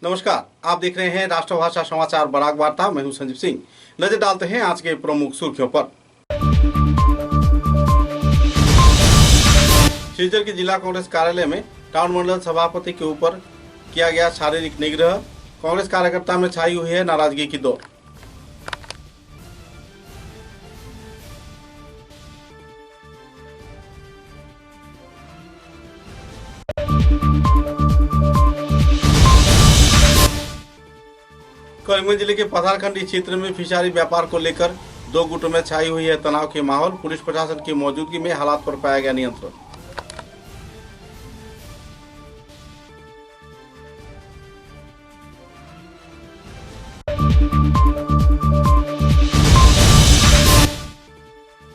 नमस्कार, आप देख रहे हैं राष्ट्रभाषा समाचार बराक वार्ता। मैं हूं संजीव सिंह। नजर डालते हैं आज के प्रमुख सुर्खियों पर। सिलचर के जिला कांग्रेस कार्यालय में टाउन मंडल सभापति के ऊपर किया गया शारीरिक निग्रह। कांग्रेस कार्यकर्ता में छाई हुई है नाराजगी की दौर। करीमगंज जिले के पथारखंडी क्षेत्र में फिशारी व्यापार को लेकर दो गुटों में छाई हुई है तनाव के माहौल। पुलिस प्रशासन की मौजूदगी में हालात पर पाया गया नियंत्रण।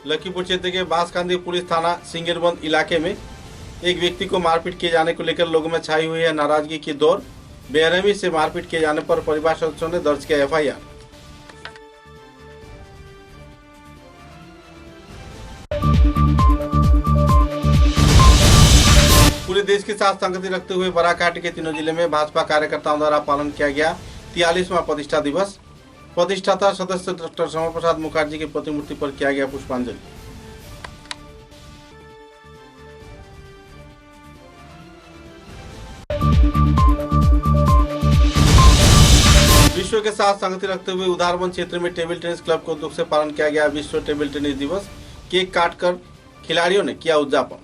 लखीमपुर क्षेत्र के बांसकांदी पुलिस थाना सिंगरबंद इलाके में एक व्यक्ति को मारपीट किए जाने को लेकर लोगों में छाई हुई है नाराजगी की दौर। बेरहमी से मारपीट किए जाने पर परिवार सदस्यों ने दर्ज किया एफआईआर। पूरे देश के साथ संगति रखते हुए बराकाटी के तीनों जिले में भाजपा कार्यकर्ताओं द्वारा पालन किया गया 43वां प्रतिष्ठा दिवस। प्रतिष्ठाता सदस्य डॉक्टर श्यामा प्रसाद मुखर्जी की प्रतिमूर्ति पर किया गया पुष्पांजलि। विश्व के साथ संगति रखते हुए उधारबंद क्षेत्र में टेबल टेनिस क्लब को उद्योग से पालन किया गया विश्व टेबल टेनिस दिवस। केक काटकर खिलाड़ियों ने किया उद्यापन।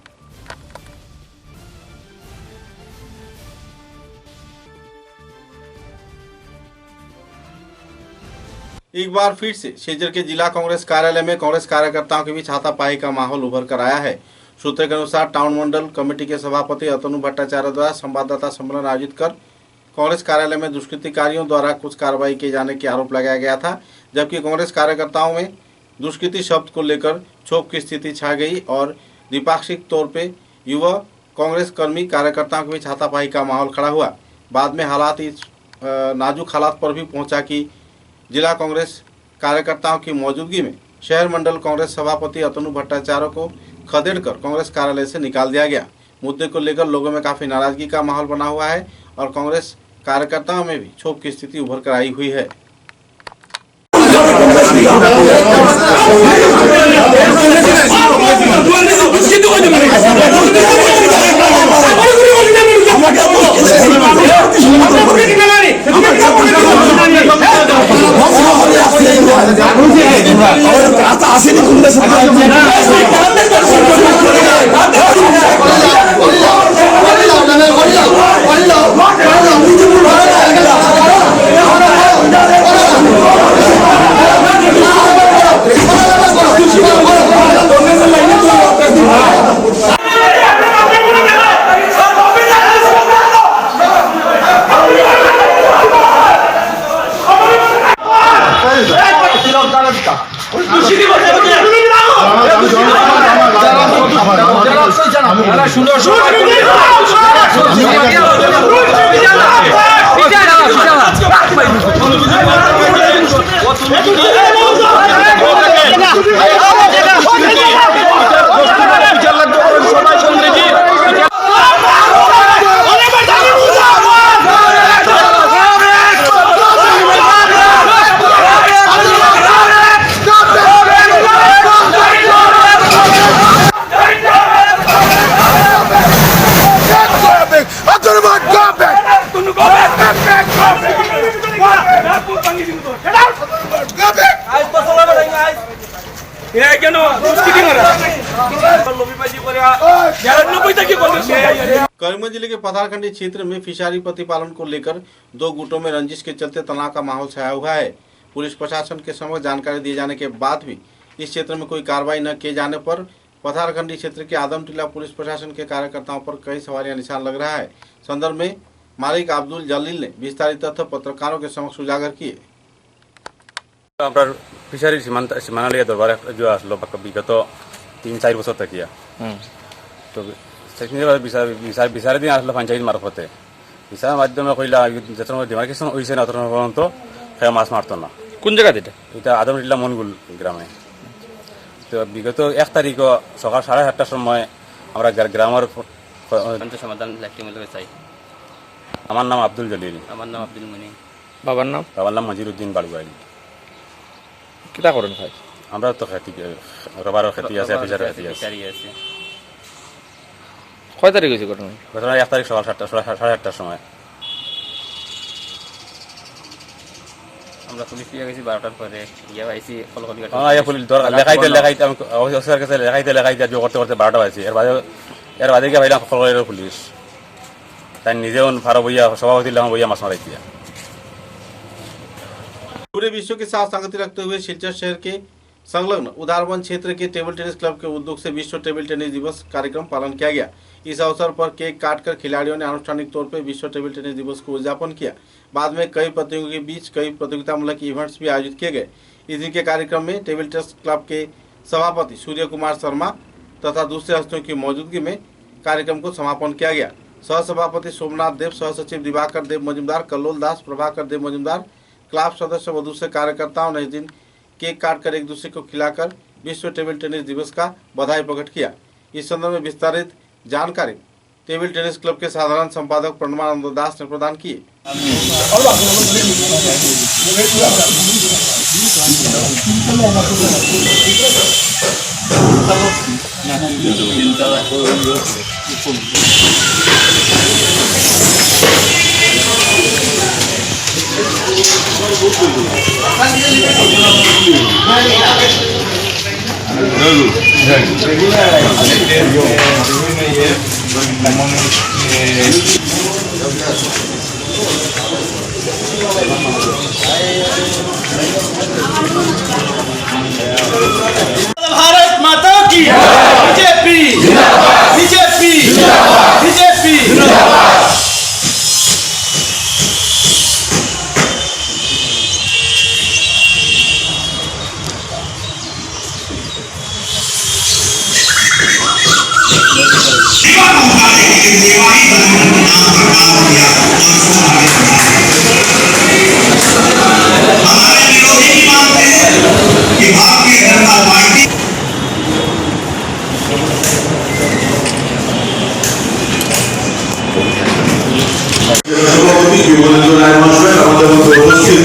एक बार फिर से सिलचर के जिला कांग्रेस कार्यालय में कांग्रेस कार्यकर्ताओं के बीच हाथापाई का माहौल उभर कर आया है। सूत्रों के अनुसार टाउन मंडल कमेटी के सभापति अतनु भट्टाचार्य द्वारा संवाददाता सम्मेलन आयोजित कर कांग्रेस कार्यालय में दुष्कृतिकारियों द्वारा कुछ कार्रवाई किए जाने के आरोप लगाया गया था, जबकि कांग्रेस कार्यकर्ताओं में दुष्कृति शब्द को लेकर क्षोभ की स्थिति छा गई और द्विपाक्षिक तौर पे युवा कांग्रेस कर्मी कार्यकर्ताओं के बीच हाथापाई का माहौल खड़ा हुआ। बाद में हालात इस नाजुक हालात पर भी पहुंचा कि जिला कांग्रेस कार्यकर्ताओं की मौजूदगी में शहर मंडल कांग्रेस सभापति अतनु भट्टाचार्य को खदेड़कर कांग्रेस कार्यालय से निकाल दिया गया। मुद्दे को लेकर लोगों में काफी नाराजगी का माहौल बना हुआ है और कांग्रेस कार्यकर्ताओं में भी क्षोभ की स्थिति उभर कर आई हुई है। करीमगंज जिले के पथारखंडी क्षेत्र में फिशारी प्रतिपालन को लेकर दो गुटों में रंजिश के चलते तनाव का माहौल छाया हुआ है। पुलिस प्रशासन के समक्ष जानकारी दिए जाने के बाद भी इस क्षेत्र में कोई कार्रवाई न किए जाने पर पथारखंडी क्षेत्र के आदमटीला पुलिस प्रशासन के कार्यकर्ताओं पर कई सवालिया निशान लग रहा है। संदर्भ में मालिक अब्दुल जलील ने विस्तारित तथ्य पत्रकारों के समक्ष उजागर किए। फिशारी सीमाना दरबार जो विगत 3-4 बছর থেকে তো বিচারে দিন আসলে পঞ্চায়েত মারফতে বিচারের মাধ্যমে কইলা যত ডিমার্কেশন হয়েছে না তত পর্যন্ত সে মাছ মারতো না। কোন জায়গাতে এটা আদমটিলা মনগুল গ্রামে। তো বিগত 1 তারিখ সকাল 7:30টার সময় আমরা গ্রামের সমাধান চাই আমার নাম আব্দুল জলিল। আমার নাম আব্দুল মনি। বাবার নাম? বাবার নাম মজিরুদ্দিন বাড়ুয়াইল। কিতা করেন ভাই? আমরা তো খেতি, রবারের খেতি আছে, ফিশারের খেতি আছে। ফিশারি আছে। কয় তারিখ হয়েছে ঘটনা? ঘটনা 1 তারিখ সকাল 7:30টার সময়। আমরা পুলিশ দিয়ে গেছি 12টার পরে, গিয়ে আইসি কলকাতা। পুলিশ লেখাইতে আমি অফিসার কাছে লেখাইতে জো করতে করতে 12টা বাজছে। এর বাদে গিয়ে ভাইলাম কলকাতার পুলিশ, তাই নিজেও ভালো বইয়া সভাপতি বইয়া মাছ মারাই দিয়া। पूरे विश्व के साथ संगति रखते हुए सिलचर शहर के संलग्न उदारवन क्षेत्र के टेबल टेनिस क्लब के उद्योग से विश्व टेबल टेनिस दिवस कार्यक्रम पालन किया गया। इस अवसर पर केक काटकर खिलाड़ियों ने आनुष्ठानिक तौर पर विश्व टेबल टेनिस दिवस को उद्यापन किया। बाद में कई प्रतियोगियों के बीच कई प्रतियोगितामूलक इवेंट्स भी आयोजित किए गए। इस दिन के कार्यक्रम में टेबल टेनिस क्लब के सभापति सूर्य कुमार शर्मा तथा दूसरे हस्तियों की मौजूदगी में कार्यक्रम को समापन किया गया। सह सभापति सोमनाथ देव, सह सचिव दिवाकर देव मजुमदार, कल्लोल दास, प्रभाकर देव मजुमदार, क्लब सदस्य व दूसरे कार्यकर्ताओं ने इस दिन केक काटकर एक दूसरे को खिलाकर विश्व टेबल टेनिस दिवस का बधाई प्रकट किया। इस संदर्भ में विस्तारित जानकारी टेबल टेनिस क्लब के साधारण संपादक प्रणमानंद दास ने प्रदान की। भारत माता की बीजेपी बीजेपी बीजेपी। সভাপতি বিমলেন্দ্র রায় মহাশয়, আমাদের মধ্যে উপস্থিত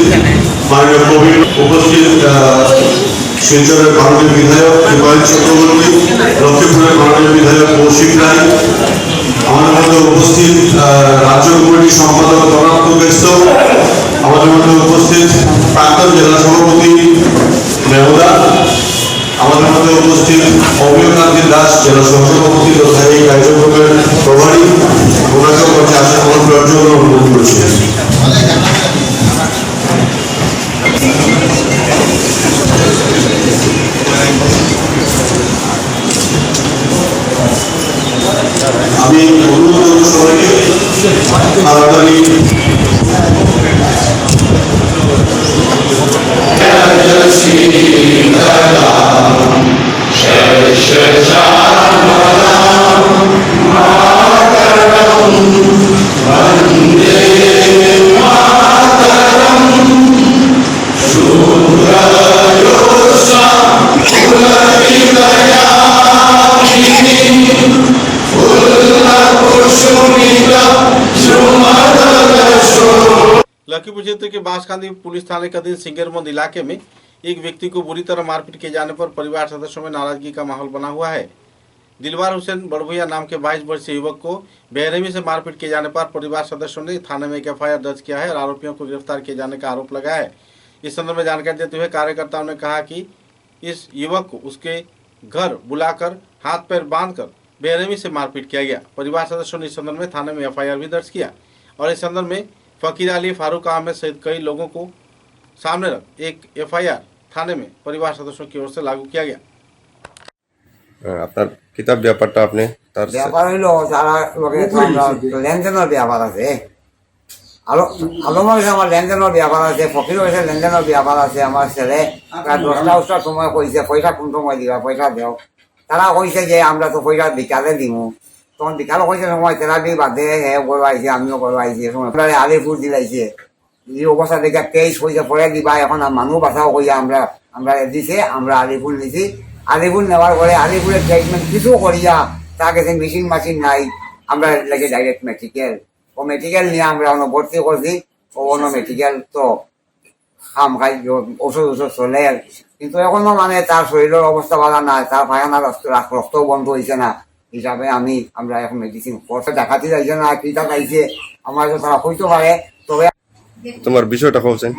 মাননীয় প্রবীণ উপস্থিত শিলচরের মাননীয় বিধায়ক হিমায়ত চক্রবর্তী, লক্ষ্মীপুরের মাননীয় বিধায়ক কৌশিক রায়, আমাদের মধ্যে উপস্থিত রাজ্য কমিটির সম্পাদক তনাত্ম কেষ্ট, আমাদের মধ্যে উপস্থিত প্রাক্তন জেলা সভাপতি মেহদা, আমাদের মধ্যে উপস্থিত অমিয়কান্তি দাস জেলা সহসভাপতি তথা এই কার্যক্রমের প্রভারী, ওনাকে মঞ্চে আসা গ্রহণ করার জন্য অনুরোধ করছি। আমি অনুরোধ করব সবাইকে তাড়াতাড়ি लखीमपुर क्षेत्र के बांसकांदी पुलिस थाने के अधीन सिंगरमंद इलाके में एक व्यक्ति को बुरी तरह मारपीट किए जाने पर परिवार सदस्यों में नाराजगी का माहौल बना हुआ है। दिलवार हुसैन बड़भैया नाम के 22 वर्षीय युवक को बेरहमी से मारपीट किए जाने पर परिवार सदस्यों ने थाने में एक FIR दर्ज किया है और आरोपियों को गिरफ्तार किए जाने का आरोप लगाया है। इस संदर्भ में जानकारी देते हुए कार्यकर्ताओं ने कहा कि इस युवक को उसके घर बुलाकर हाथ पैर बांधकर बेरहमी से मारपीट किया गया। परिवार सदस्यों ने इस संदर्भ में थाने में FIR भी दर्ज किया और इस संदर्भ में फकीर अली, फारूक अहमद सहित कई लोगों को सामने रख एक FIR थाने में परिवार सदस्यों की ओर से लागू किया गया। আপনার কিতাব ব্যাপারটা আপনি তার ব্যাপার হইলো তারা লেনদেনের ব্যাপার আছে, আলো মানুষ আমার লেনদেনের ব্যাপার আছে, ফকির হয়েছে লেনদেনের ব্যাপার আছে। আমার ছেলে প্রায় 10টা সময় কইছে পয়সা কোন সময় দিবা, পয়সা দেও। তারা কইছে যে আমরা তো পয়সা বিকালে দিব, তখন বিকালে কইছে সময় তেরাবি বাদে হ্যাঁ করবাইছে, আমিও করবাইছি। সময় আলিপুর দিলাইছে, এই অবস্থা দেখে কেস হয়েছে পরে দিবা, এখন মানুষ বাঁচাও কইয়া আমরা দিছে, আমরা আলিপুর নিছি। আলিপুর নেওয়ার পরে আলিপুরের ট্রিটমেন্ট কিছু করিয়া তার কাছে মেশিন নাই, আমরা লাগে ডাইরেক্ট মেডিকেল ও মেডিকেল নিয়ে আমরা ভর্তি করছি, ও অন্য মেডিকেল তো খাম খাই ওষুধ চলে, কিন্তু এখনো মানে তার শরীরের অবস্থা ভালো না, তার পায়খানা রক্ত বন্ধ হয়েছে না হিসাবে আমরা এখন মেডিসিন করতে দেখাতে যাইছে না, কিটা চাইছে আমার তারা হইতে পারে। তবে তোমার বিষয়টা বলছেন।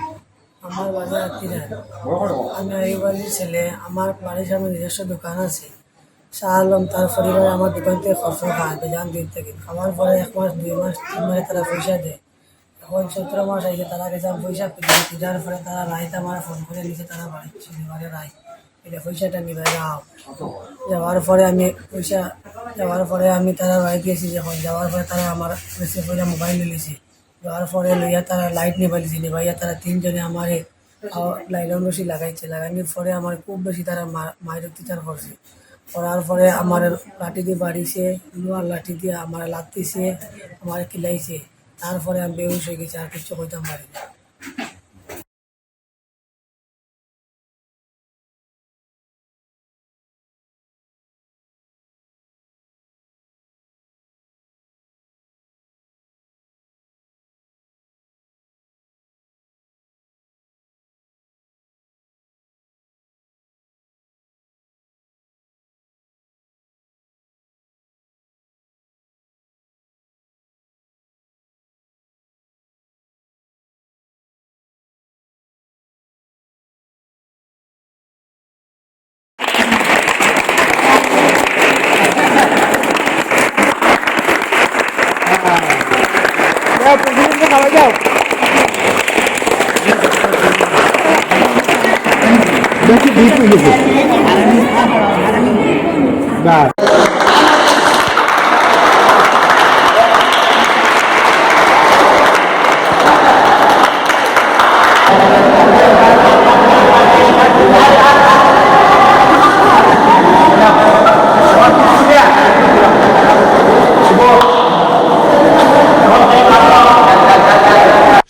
আমার বাড়ি আত্মীয়, আমি এই বাড়ির ছেলে। আমার বাড়ির সামনে নিজস্ব দোকান আছে। শাহ আলম তার পরিবারে আমার দোকান থেকে খরচ খায় বেজান দিন থেকে। খাওয়ার পরে 1 মাস 2 মাস 3 মাসে তারা পয়সা দেয়। এখন 17 মাস আইছে, তারা কাছে পয়সা যার পরে তারা রাইতে আমার ফোন করে নিচে তারা বাড়ি শনিবারে রায় এটা পয়সাটা নিবে যাও। যাওয়ার পরে আমি তারা বাড়ি দিয়েছি। যখন যাওয়ার পরে তারা আমার বেশি পয়সা মোবাইল নিয়েছি। যাওয়ার পরে লইয়া তারা লাইট নিবাইছি, নিবাইয়া তারা 3 জনে আমার লাইলন রশি লাগানোর পরে আমার খুব বেশি তারা মায়ের অত্যাচার করছে। করার পরে আমার লাঠি দিয়ে বাড়িছে, লোহার লাঠি দিয়ে আমার লাগতেছে, আমার কিলাইছে। তারপরে আমি বেহুশ হয়ে গেছি, আর কিছু কইতাম পারি না।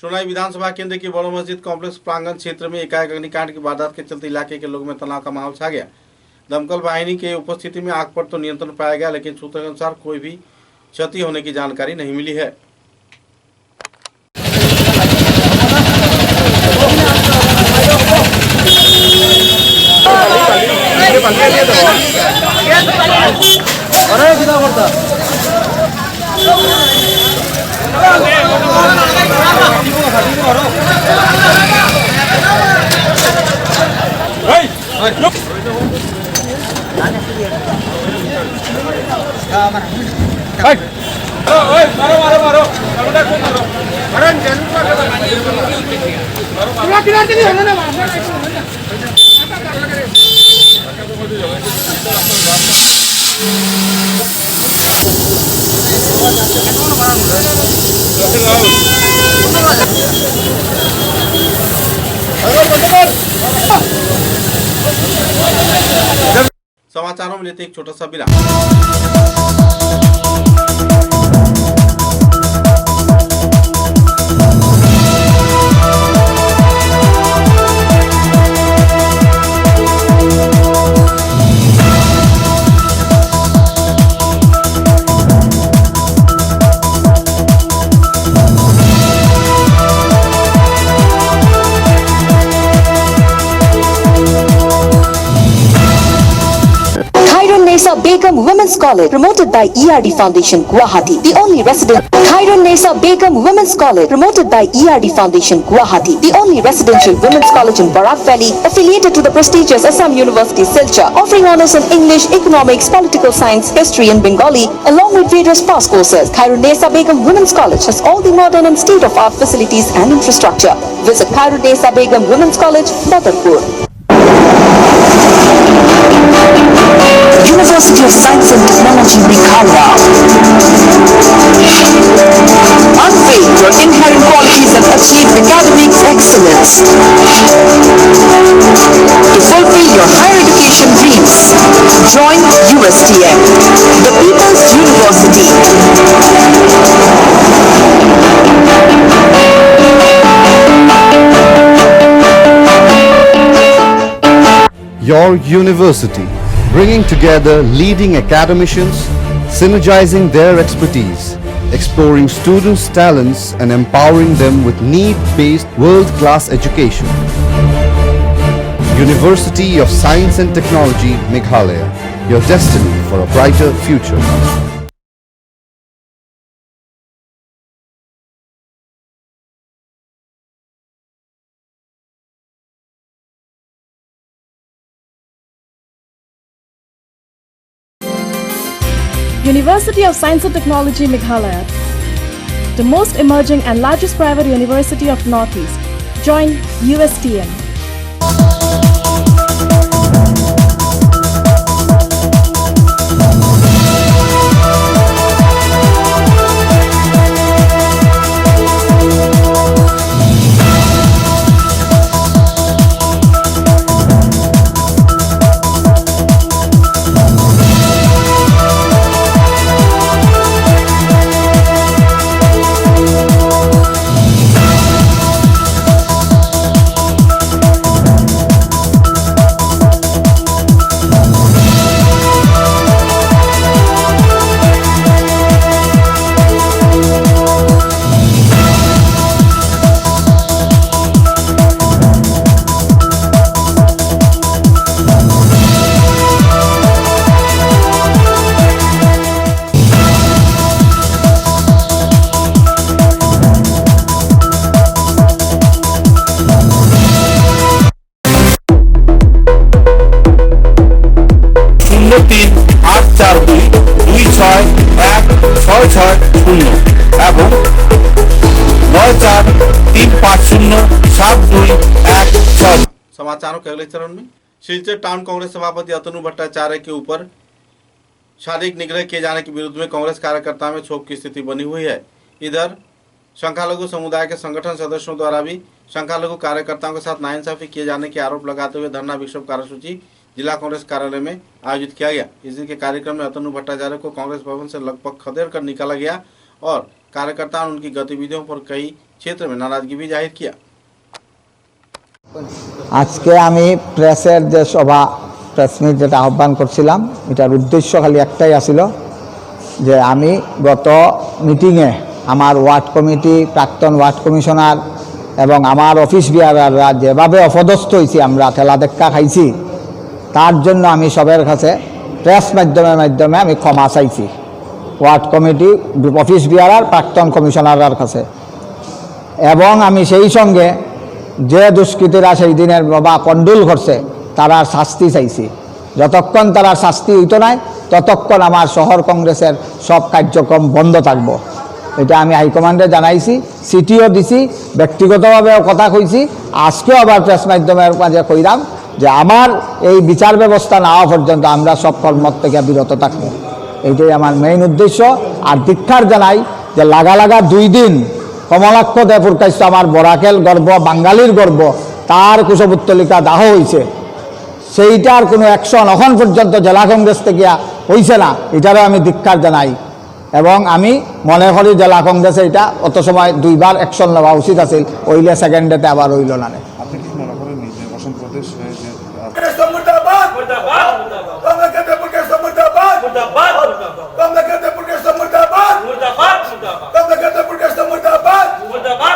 सोनाई विधानसभा केंद्र की बड़ो मस्जिद कॉम्प्लेक्स प्रांगण क्षेत्र में एकाएक अग्निकांड की वारदात के चलते इलाके के लोगों में तनाव का माहौल छा गया। दमकल वाहिनी के उपस्थिति में आग पर तो नियंत्रण पाया गया, लेकिन सूत्रों के अनुसार कोई भी क्षति होने की जानकारी नहीं मिली है। समाचारों में लेते एक छोटा सा विराम। Begum Women's College, promoted by ERD Foundation, Guwahati, the only Khairun Nesa Begum Women's College, promoted by ERD Foundation, Guwahati, the only residential women's college in Barak Valley, affiliated to the prestigious Assam University, Silchar, offering honors in English, economics, political science, history, and Bengali, along with various past courses. Khairun Nesa Begum Women's College has all the modern and state-of-art facilities and infrastructure. Visit Khairun Nesa Begum Women's College, Badarpur. University of Science and Technology, Meghalaya. Unveil your inherent qualities and achieve academic excellence. To fulfill your higher education dreams, join USTM, the People's University. Your university, bringing together leading academicians, synergizing their expertise exploring students' talents and empowering them with need-based world-class education. University of Science and Technology, Meghalaya, your destiny for a brighter future. University of Science and Technology, Meghalaya, the most emerging and largest private university of Northeast. Join USTM. समाचारों के अगले चरण में Silchar town Congress सभापति अतनु भट्टाचार्य के ऊपर शारीरिक निग्रह किए जाने के विरुद्ध में कांग्रेस कार्यकर्ताओं में क्षोभ की स्थिति बनी हुई है। इधर संख्यालघु समुदाय के संगठन सदस्यों द्वारा भी संख्यालघु कार्यकर्ताओं के साथ नाइंसाफी किए जाने के आरोप लगाते हुए धरना विक्षोभ कार्यसूची जिला कांग्रेस कार्यालय में आयोजित किया गया। इस दिन के कार्यक्रम में अतनु भट्टाचार्य को कांग्रेस भवन से लगभग खदेड़ कर निकाला गया और कार्यकर्ताओं ने उनकी गतिविधियों पर कई क्षेत्र में नाराजगी भी जाहिर किया। আজকে আমি প্রেসের যে সভা প্রেস মিট যেটা আহ্বান করছিলাম এটার উদ্দেশ্য খালি একটাই আছিল যে আমি গত মিটিংয়ে আমার ওয়ার্ড কমিটি প্রাক্তন ওয়ার্ড কমিশনার এবং আমার অফিস বিয়ারাররা যেভাবে অপদস্থ হয়েছি আমরা ঠেলা ধাক্কা খাইছি তার জন্য আমি সবার কাছে প্রেস মাধ্যমে আমি ক্ষমা চাইছি ওয়ার্ড কমিটি অফিস বিয়ারার প্রাক্তন কমিশনাররার কাছে এবং আমি সেই সঙ্গে যে দুষ্কৃতীরা সেই দিনের বাবা কন্ডুল করছে তারা শাস্তি চাইছি যতক্ষণ তারা শাস্তি হইতো নাই ততক্ষণ আমার শহর কংগ্রেসের সব কার্যক্রম বন্ধ থাকবো এটা আমি হাইকমান্ডে জানাইছি চিঠিও দিছি ব্যক্তিগতভাবেও কথা কইছি আজকেও আবার প্রেস মাধ্যমের মাঝে কইলাম যে আমার এই বিচার ব্যবস্থা না হওয়া পর্যন্ত আমরা সব কর্ম থেকে বিরত থাকবো এইটাই আমার মেইন উদ্দেশ্য আর ধিক্কার জানাই যে লাগা 2 দিন কমলাক্ষ দেপুর কাছে আমার বরাকেল গর্ব বাঙালির গর্ব তার কুশপুত্তলিকা দাহ হয়েছে সেইটার কোনো অ্যাকশন এখন পর্যন্ত জেলা কংগ্রেস থেকে হয়েছে না এটারও আমি ধিক্কার জানাই এবং আমি মনে করি জেলা কংগ্রেসে এটা অত সময় 2 বার অ্যাকশন নেওয়া উচিত আছিল ওইলে সেকেন্ডেতে আবার হইল না আপনি কি মনে করেন নির্বাচন প্রদেশ হয়ে যে मुर्दाबाद मुर्दाबाद मुर्दाबाद मुर्दाबाद मुर्दाबाद मुर्दाबाद मुर्दाबाद मुर्दाबाद मुर्दाबाद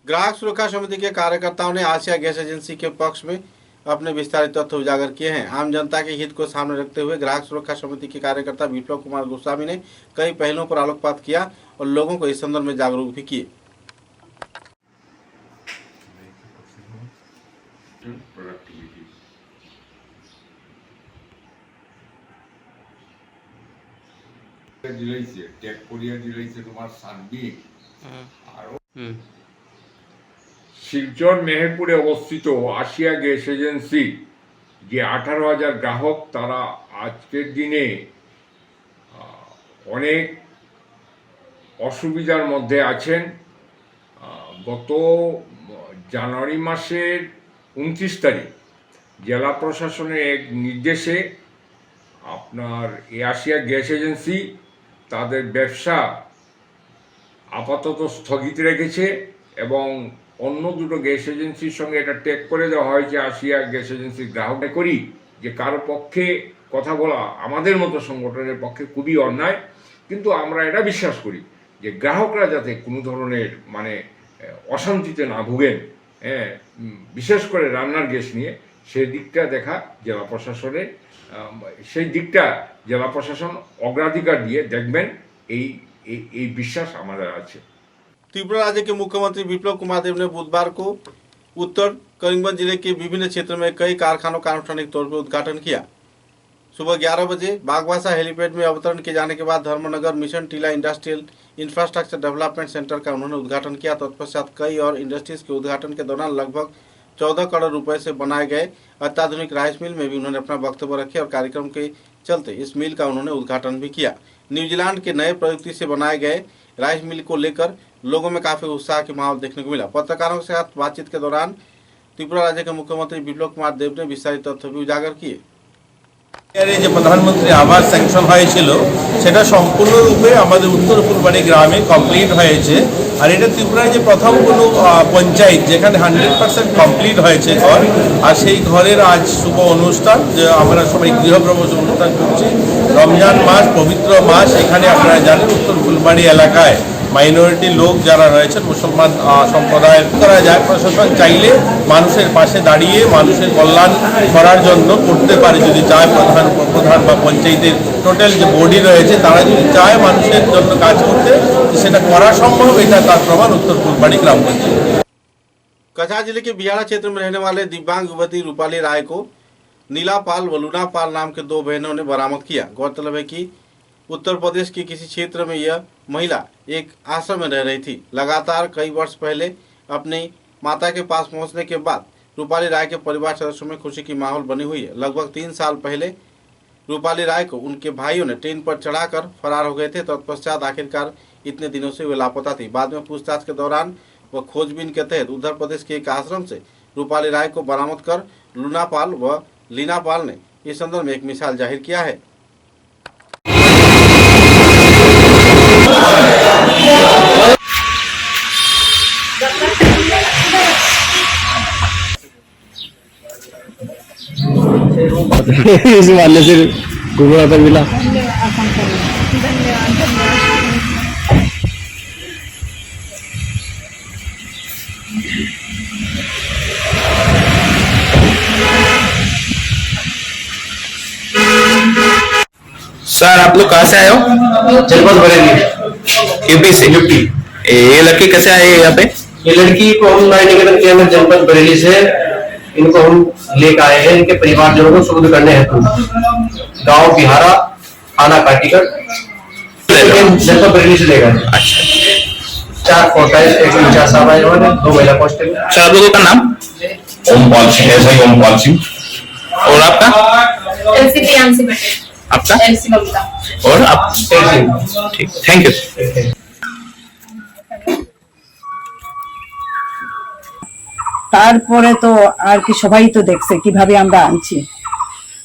ग्राहक सुरक्षा समिति के कार्यकर्ताओं ने आसिया गैस एजेंसी के पक्ष में अपने विस्तारित तथ्य उजागर किए हैं। आम जनता के हित को सामने रखते हुए ग्राहक सुरक्षा समिति के कार्यकर्ता विप्लव कुमार गोस्वामी ने कई पहलुओं पर आलोकपात किया और लोगों को इस संदर्भ में जागरूक भी किए। শিলচর মেহেরপুরে অবস্থিত আসিয়া গ্যাস এজেন্সি যে 18,000 গ্রাহক তারা আজকের দিনে অনেক অসুবিধার মধ্যে আছেন গত জানুয়ারি মাসের 29 তারিখ জেলা প্রশাসনের এক নির্দেশে আপনার এশিয়া গ্যাস এজেন্সি তাদের ব্যবসা আপাতত স্থগিত রেখেছে এবং অন্য দুটো গ্যাস এজেন্সির সঙ্গে এটা ট্যাগ করে দেওয়া হয়েছে। এশিয়া গ্যাস এজেন্সির গ্রাহক করি যে কারো পক্ষে কথা বলা আমাদের মতো সংগঠনের পক্ষে খুবই অন্যায়, কিন্তু আমরা এটা বিশ্বাস করি যে গ্রাহকরা যাতে কোনো ধরনের মানে অশান্তিতে না ভুগেন, হ্যাঁ, বিশেষ করে রান্নার গ্যাস নিয়ে সেই দিকটা দেখা জেলা প্রশাসনের, সেই দিকটা জেলা প্রশাসন অগ্রাধিকার দিয়ে দেখবেন, এই বিশ্বাস আমাদের আছে। त्रिपुरा राज्य के मुख्यमंत्री विप्लव कुमार देव ने बुधवार को उत्तर करीमगंज जिले के विभिन्न क्षेत्रों में कई कारखानों का आनुষ্ঠাनिक तौर पर उद्घाटन किया। सुबह 11 बजे बागवासा हेलीपैड में अवतरण किए जाने के बाद धर्मनगर मिशन टीला इंडस्ट्रियल इंफ्रास्ट्रक्चर डेवलपमेंट सेंटर का उन्होंने उद्घाटन किया। तत्पश्चात कई और इंडस्ट्रीज के उद्घाटन के दौरान लगभग 14 करोड़ रुपए से बनाए गए अत्याधुनिक राइस मिल में भी उन्होंने अपना वक्तव्य रखे और कार्यक्रम के चलते इस मिल का उन्होंने उद्घाटन भी किया। न्यूजीलैंड के नए प्रयुक्ति से बनाए गए राइस मिल को लेकर लोगों में काफी उत्साह के माहौल देखने को मिला। पत्रकारों के साथ बातचीत के दौरान त्रिपुरा राज्य के मुख्यमंत्री विप्लव कुमार देव ने विस्तारित तथ्य भी उजागर किए। যে প্রধানমন্ত্রী আবাস স্যাংশন হয়েছিল সেটা সম্পূর্ণরূপে আমাদের উত্তর ফুলবাড়ি গ্রামে কমপ্লিট হয়েছে। আর এটা ত্রিপুরায় যে প্রথম কোনো পঞ্চায়েত যেখানে 100% কমপ্লিট হয়েছে ঘর, আর সেই ঘরের আজ শুভ অনুষ্ঠান যে আমরা সবাই গৃহপ্রবেশ অনুষ্ঠান করছি। রমজান মাস, পবিত্র মাস, এখানে আপনারা জানেন উত্তর ফুলবাড়ি এলাকায় মাইনরিটি লোক যারা রয়েছেন মুসলমান সম্প্রদায়ের করা যায়, প্রশাসন চাইলে মানুষের পাশে দাঁড়িয়ে মানুষের কল্যাণ করার জন্য করতে পারে যদি চায়। প্রধান উপপ্রধান বা পঞ্চায়েতের টোটাল যে বডি রয়েছে তারা যদি চায় মানুষের জন্য কাজ করতে, সেটা করা সম্ভব। এটা তার প্রমাণ উত্তর ফুলবাড়ি গ্রাম পঞ্চায়েত। कछार जिले के बिहाड़ा क्षेत्र में रहने वाले दिव्यांग युवती रूपाली राय को नीला पाल व लूना पाल नाम के दो बहनों ने बरामद किया। गौरतलब है कि उत्तर प्रदेश के किसी क्षेत्र में यह महिला एक आश्रम में रह रही थी। लगातार कई वर्ष पहले अपनी माता के पास पहुंचने के बाद रूपाली राय के परिवार सदस्यों में खुशी की माहौल बनी हुई है। लगभग 3 साल पहले रूपाली राय को उनके भाइयों ने ट्रेन पर चढ़ाकर फरार हो गए थे। तत्पश्चात आखिरकार इतने दिनों से वे लापता थी। बाद में पूछताछ के दौरान व खोजबीन के तहत उत्तर प्रदेश के एक आश्रम से रूपाली राय को बरामद कर लूना पाल व लीना पाल ने इस संदर्भ में एक मिसाल जाहिर किया है। इस वाले से घूमना था मिला। सर आप लोग कहाँ से आए हो? जनपद बरेली, यूपी से। ये लड़की कैसे आए यहाँ पे? ये लड़की को हम न्याय निकेतन के अंदर जनपद बरेली से इनको हम लेकर आए हैं इनके परिवारजनों को सुपुर्द करने हेतु। गांव बिहारा, थाना काटीगढ़, जनपद बरेली से लेकर। अच्छा, 4 फोटा, एक इंचार्ज साहब आए हुए हैं, 2 महिला कांस्टेबल। सर आप लोगों का नाम? ओमपाल सिंह, ऐसा ही ओमपाल सिंह। और आपका? आपका? और आप? ठीक, थैंक यू। তারপরে তো আর কি সবাই তো দেখছে কিভাবে আমরা আনছি,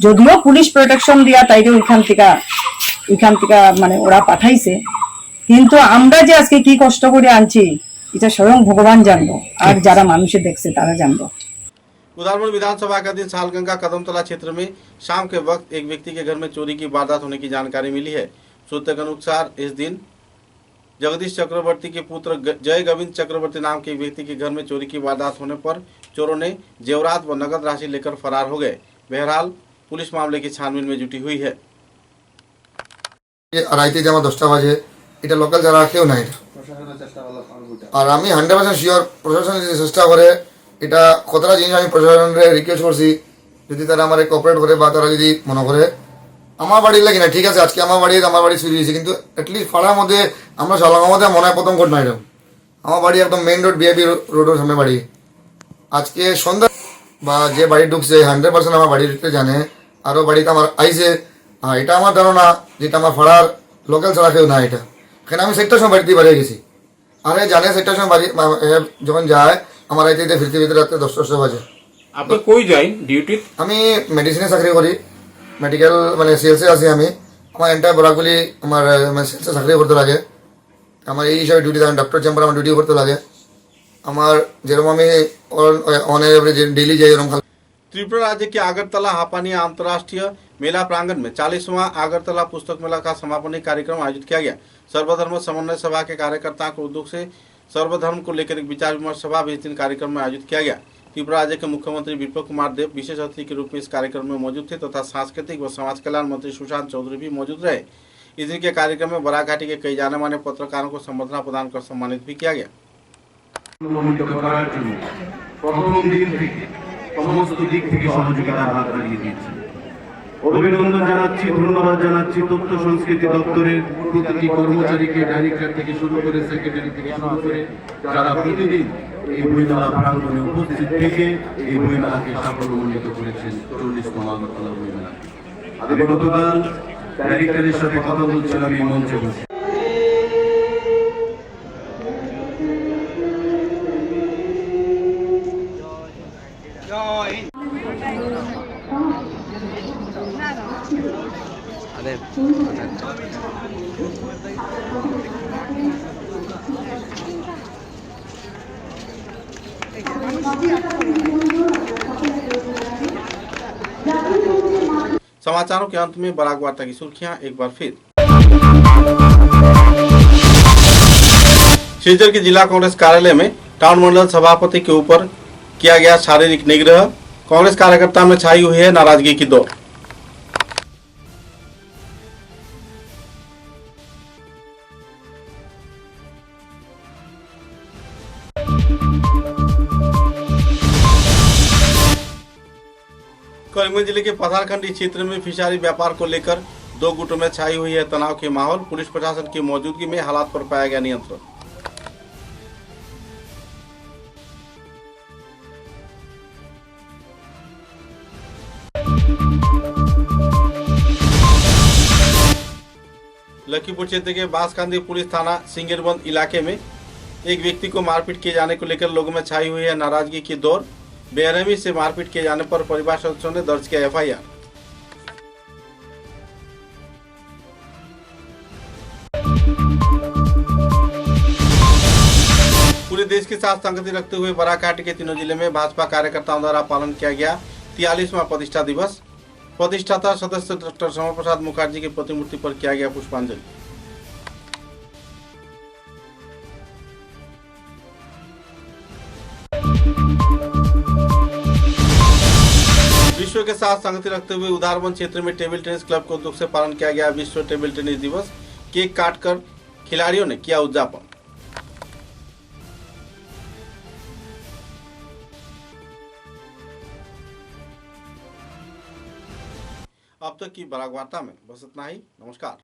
যদিও পুলিশ প্রোটেকশন দিয়া তাইরে ওইখান থেকে মানে ওরা পাঠাইছে, কিন্তু আমরা যে আজকে কি কষ্ট করে আনছি এটা স্বয়ং ভগবান জানবো আর যারা মানুষে দেখছে তারা জানবো। उदारपुर विधानसभा का दिन सालगंगा कदमतला क्षेत्र में शाम के वक्त एक व्यक्ति के घर में चोरी की वारदात होने की जानकारी मिली है। सूत्र के अनुसार इस दिन जगदीश चक्रवर्ती के पुत्र जय गोविंद चक्रवर्ती नाम के व्यक्ति के घर में चोरी की वारदात होने पर चोरों ने जेवरात व नगद राशि लेकर फरार हो गए। बहरहाल पुलिस मामले की छानबीन में जुटी हुई है। রাইতে যেমন 10টা বাজে এটা লোকাল যারা কেউ নাই, আর আমি 100% শিওর প্রশাসন যদি চেষ্টা করে এটা কতটা জিনিস আমি প্রশাসনের রিকোয়েস্ট করছি যদি তারা আমার কোঅপারেট করে বা তারা যদি মনে করে আমার বাড়ির লাগে না, ঠিক আছে আজকে আমার বাড়ি চুরি হয়েছে, কিন্তু অ্যাটলিস্ট পাড়ার মধ্যে আমরা সালামের মধ্যে মনে হয় প্রথম ঘটনা এরকম। আমার বাড়ি একদম মেইন রোড বিআইপি রোডের সামনে বাড়ি। আজকে সন্ধ্যা বা যে বাড়ি ঢুকছে 100% আমার বাড়িতে জানে, আরও বাড়িতে আমার আইছে, এটা আমার ধারণা যেটা আমার পাড়ার লোকাল ছাড়া কেউ না। এটা এখানে আমি 7টার সময় বাড়িতে বেরিয়ে গেছি, আরে জানে সেটার সময় বাড়ি যখন যায় আমার আইতে ফিরতে ফিরতে রাত্রে 10টা বাজে। আপনি কই যাই ডিউটি? আমি মেডিসিনে চাকরি করি, মেডিকেল মানে সেলসে আছি আমি। আমার এন্টার বরাকগুলি আমার সেলসে চাকরি করতে লাগে। আমার এই হিসাবে ডিউটি থাকে, ডক্টর চেম্বার আমার ডিউটি করতে লাগে। আমার যেরকম আমি অন এভারেজ डेली যাই এরকম। त्रिपुरा राज्य के आगरतला हापानी अंतर्राष्ट्रीय मेला प्रांगण में 40वां आगरतला पुस्तक मेला का समापनी कार्यक्रम आयोजित किया गया। सर्वधर्म समन्वय सभा के कार्यकर्ताओं के उद्योग से सर्वधर्म को लेकर एक विचार विमर्श सभा भी इस दिन कार्यक्रम में आयोजित किया गया। त्रिपुरा राज्य के मुख्यमंत्री विप्लव कुमार देव विशेष अतिथि के रूप में इस कार्यक्रम में मौजूद थे तथा सांस्कृतिक व समाज कल्याण मंत्री सुशांत चौधरी भी मौजूद रहे। इस दिन के कार्यक्रम में बराघाटी के कई जाने माने पत्रकारों को संबर्धना प्रदान कर सम्मानित भी किया गया। প্রথম দিন থেকে সমস্ত দিক থেকে সহযোগিতার হাত বাড়িয়ে দিয়েছে। অভিনন্দন জানাচ্ছি, ধন্যবাদ জানাচ্ছি তথ্য সংস্কৃতি দপ্তরের প্রতিটি কর্মচারীকে, ডাইরেক্টর থেকে শুরু করে সেক্রেটারি থেকে শুরু করে যারা প্রতিদিন এই বইমেলা প্রাঙ্গণে উপস্থিত থেকে এই বইমেলাকে সাফল্যমণ্ডিত করেছেন 40তম আগরতলা বইমেলা। আমি গতকাল ডাইরেক্টরের সাথে কথা বলছিলাম এই মঞ্চে বসে। समाचारों के अंत में बराक वार्ता की सुर्खियां एक बार फिर। शिवचर के जिला कांग्रेस कार्यालय में टाउन मंडल सभापति के ऊपर किया गया शारीरिक निग्रह। कांग्रेस कार्यकर्ता में छाई हुई है नाराजगी की दौड़। करीमगंज जिले के पथारखंडी क्षेत्र में फिशारी व्यापार को लेकर दो गुटों में छाई हुई है तनाव के माहौल। पुलिस प्रशासन की मौजूदगी में हालात पर पाया गया नियंत्रण। लखीमपुर क्षेत्र के बांसकांदी पुलिस थाना सिंगरबंद इलाके में एक व्यक्ति को मारपीट किए जाने को लेकर लोगों में छाई हुई है नाराजगी की दौर। बेरहमी से मारपीट किए जाने पर परिवार सदस्यों ने दर्ज किया एफआईआर। पूरे देश के साथ संगति रखते हुए बराकाटी के तीनों जिले में भाजपा कार्यकर्ताओं द्वारा पालन किया गया 43वां प्रतिष्ठा दिवस। प्रतिष्ठाता सदस्य डॉक्टर श्यामा प्रसाद मुखर्जी की प्रतिमूर्ति पर किया गया पुष्पांजलि। विश्व के साथ संगति रखते हुए उधारबंद क्षेत्र में टेबल टेनिस क्लब के उद्योग से पालन किया गया विश्व टेबल टेनिस दिवस। केक काटकर खिलाड़ियों ने किया उद्यापन। अब तक की बराक वार्ता में बस इतना ही। नमस्कार।